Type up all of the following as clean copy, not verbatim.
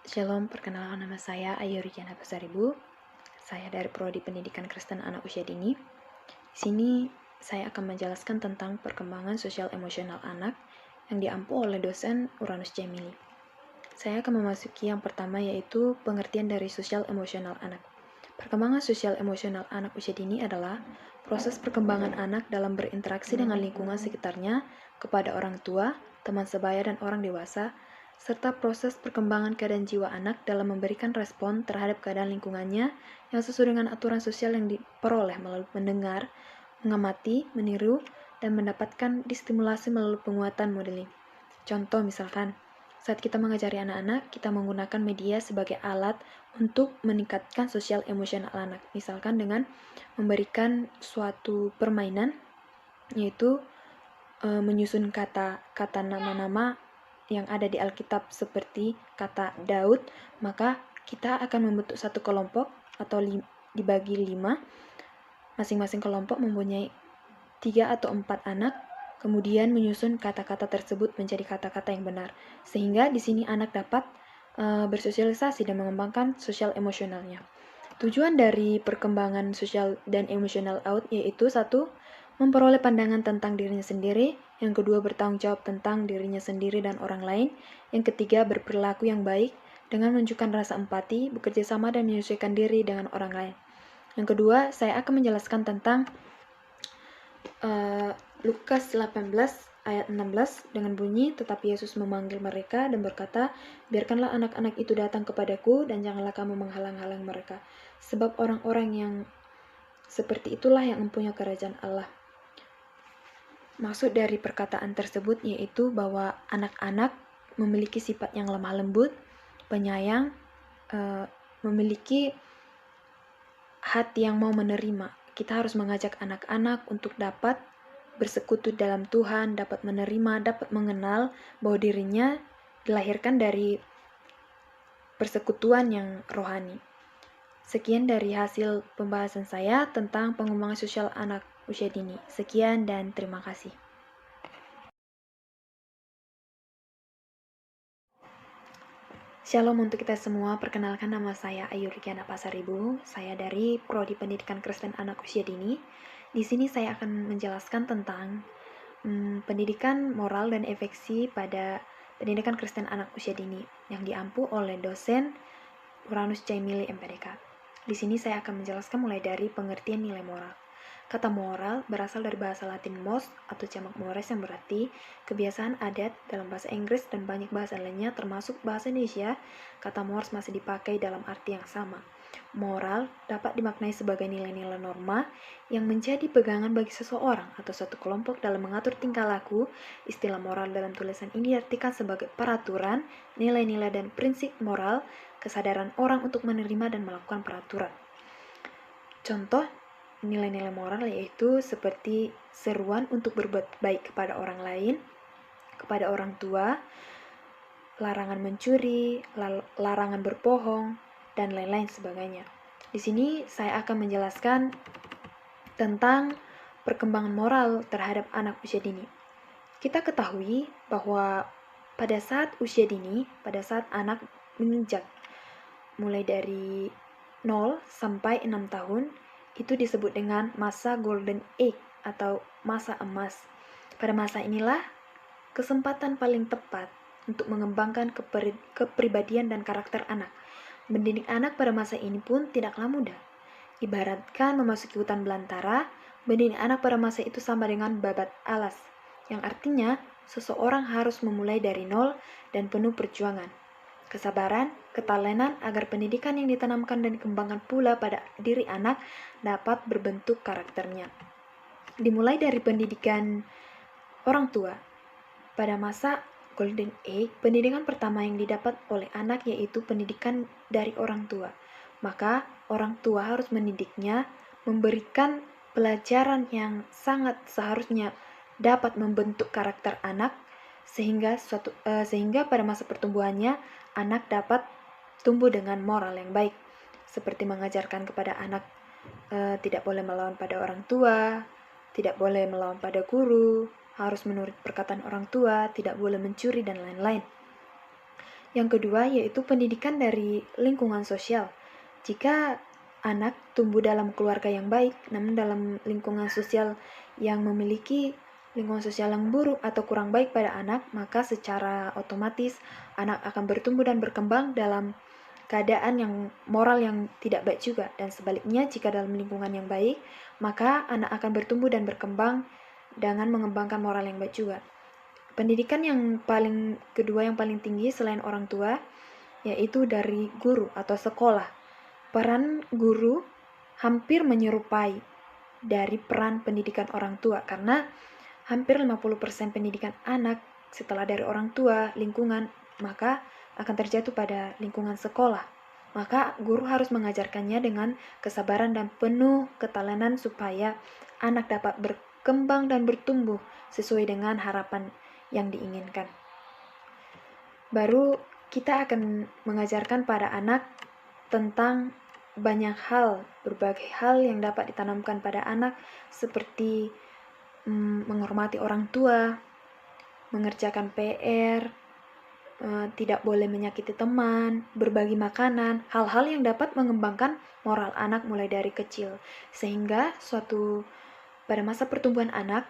Shalom, perkenalkan nama saya Ayu Rikiana Pasaribu. Saya dari Prodi Pendidikan Kristen Anak Usia Dini. Di sini saya akan menjelaskan tentang perkembangan sosial emosional anak yang diampu oleh dosen Uranus Jamili. Saya akan memasuki yang pertama, yaitu pengertian dari sosial emosional anak. Perkembangan sosial emosional anak usia dini adalah proses perkembangan anak dalam berinteraksi dengan lingkungan sekitarnya, kepada orang tua, teman sebaya, dan orang dewasa, serta proses perkembangan keadaan jiwa anak dalam memberikan respon terhadap keadaan lingkungannya yang sesuai dengan aturan sosial yang diperoleh melalui mendengar, mengamati, meniru, dan mendapatkan distimulasi melalui penguatan modeling. Contoh misalkan, saat kita mengajari anak-anak, kita menggunakan media sebagai alat untuk meningkatkan sosial emosional anak. Misalkan dengan memberikan suatu permainan, yaitu menyusun kata nama-nama yang ada di Alkitab seperti kata Daud, maka kita akan membentuk satu kelompok atau dibagi 5. Masing-masing kelompok mempunyai 3 atau 4 anak, kemudian menyusun kata-kata tersebut menjadi kata-kata yang benar. Sehingga di sini anak dapat bersosialisasi dan mengembangkan sosial emosionalnya. Tujuan dari perkembangan sosial dan emosional out yaitu 1. Memperoleh pandangan tentang dirinya sendiri. Yang kedua, bertanggung jawab tentang dirinya sendiri dan orang lain. Yang ketiga, berperilaku yang baik dengan menunjukkan rasa empati, bekerja sama, dan menyesuaikan diri dengan orang lain. Yang kedua, saya akan menjelaskan tentang Lukas 18 ayat 16 dengan bunyi, tetapi Yesus memanggil mereka dan berkata, biarkanlah anak-anak itu datang kepadaku dan janganlah kamu menghalang-halang mereka, sebab orang-orang yang seperti itulah yang mempunyai kerajaan Allah. Maksud dari perkataan tersebut yaitu bahwa anak-anak memiliki sifat yang lemah lembut, penyayang, memiliki hati yang mau menerima. Kita harus mengajak anak-anak untuk dapat bersekutu dalam Tuhan, dapat menerima, dapat mengenal bahwa dirinya dilahirkan dari persekutuan yang rohani. Sekian dari hasil pembahasan saya tentang pengembangan sosial anak usia dini. Sekian dan terima kasih. Shalom untuk kita semua, perkenalkan nama saya Ayu Rikiana Pasaribu. Saya dari Prodi Pendidikan Kristen Anak Usia Dini. Di sini saya akan menjelaskan tentang pendidikan moral dan efeksi pada pendidikan Kristen Anak Usia Dini yang diampu oleh dosen Uranus Jamili MPDK. Di sini saya akan menjelaskan mulai dari pengertian nilai moral. Kata moral berasal dari bahasa Latin mos atau jamak mores yang berarti kebiasaan adat dalam bahasa Inggris dan banyak bahasa lainnya termasuk bahasa Indonesia. Kata mores masih dipakai dalam arti yang sama. Moral dapat dimaknai sebagai nilai-nilai norma yang menjadi pegangan bagi seseorang atau suatu kelompok dalam mengatur tingkah laku. Istilah moral dalam tulisan ini diartikan sebagai peraturan, nilai-nilai dan prinsip moral, kesadaran orang untuk menerima dan melakukan peraturan. Contoh nilai-nilai moral yaitu seperti seruan untuk berbuat baik kepada orang lain, kepada orang tua, larangan mencuri, larangan berbohong, dan lain-lain sebagainya. Di sini saya akan menjelaskan tentang perkembangan moral terhadap anak usia dini. Kita ketahui bahwa pada saat usia dini, pada saat anak menginjak mulai dari 0 sampai 6 tahun, itu disebut dengan masa golden age atau masa emas. Pada masa inilah kesempatan paling tepat untuk mengembangkan kepribadian dan karakter anak. Mendidik anak pada masa ini pun tidaklah mudah. Ibaratkan memasuki hutan belantara, mendidik anak pada masa itu sama dengan babat alas, yang artinya seseorang harus memulai dari 0 dan penuh perjuangan, kesabaran, ketelatenan agar pendidikan yang ditanamkan dan dikembangkan pula pada diri anak dapat berbentuk karakternya. Dimulai dari pendidikan orang tua. Pada masa golden age, pendidikan pertama yang didapat oleh anak yaitu pendidikan dari orang tua. Maka orang tua harus mendidiknya, memberikan pelajaran yang sangat seharusnya dapat membentuk karakter anak sehingga pada masa pertumbuhannya anak dapat tumbuh dengan moral yang baik, seperti mengajarkan kepada anak tidak boleh melawan pada orang tua, tidak boleh melawan pada guru, harus menurut perkataan orang tua, tidak boleh mencuri, dan lain-lain. Yang kedua yaitu pendidikan dari lingkungan sosial. Jika anak tumbuh dalam keluarga yang baik, namun dalam lingkungan sosial yang memiliki lingkungan sosial yang buruk atau kurang baik pada anak, maka secara otomatis anak akan bertumbuh dan berkembang dalam keadaan yang moral yang tidak baik juga. Dan sebaliknya, jika dalam lingkungan yang baik, maka anak akan bertumbuh dan berkembang dengan mengembangkan moral yang baik juga. Pendidikan yang paling kedua yang paling tinggi selain orang tua yaitu dari guru atau sekolah. Peran guru hampir menyerupai dari peran pendidikan orang tua karena hampir 50% pendidikan anak setelah dari orang tua, lingkungan, maka akan terjatuh pada lingkungan sekolah. Maka guru harus mengajarkannya dengan kesabaran dan penuh ketelatenan supaya anak dapat berkembang dan bertumbuh sesuai dengan harapan yang diinginkan. Baru kita akan mengajarkan pada anak tentang banyak hal, berbagai hal yang dapat ditanamkan pada anak seperti menghormati orang tua, mengerjakan PR, tidak boleh menyakiti teman, berbagi makanan, hal-hal yang dapat mengembangkan moral anak mulai dari kecil. Sehingga pada masa pertumbuhan anak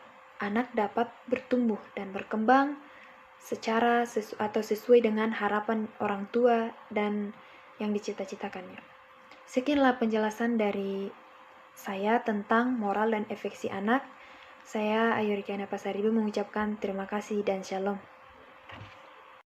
dapat bertumbuh dan berkembang secara sesuai dengan harapan orang tua dan yang dicita-citakannya. Sekianlah penjelasan dari saya tentang moral dan afeksi anak. Saya Ayu Rikiana Pasaribu mengucapkan terima kasih dan shalom.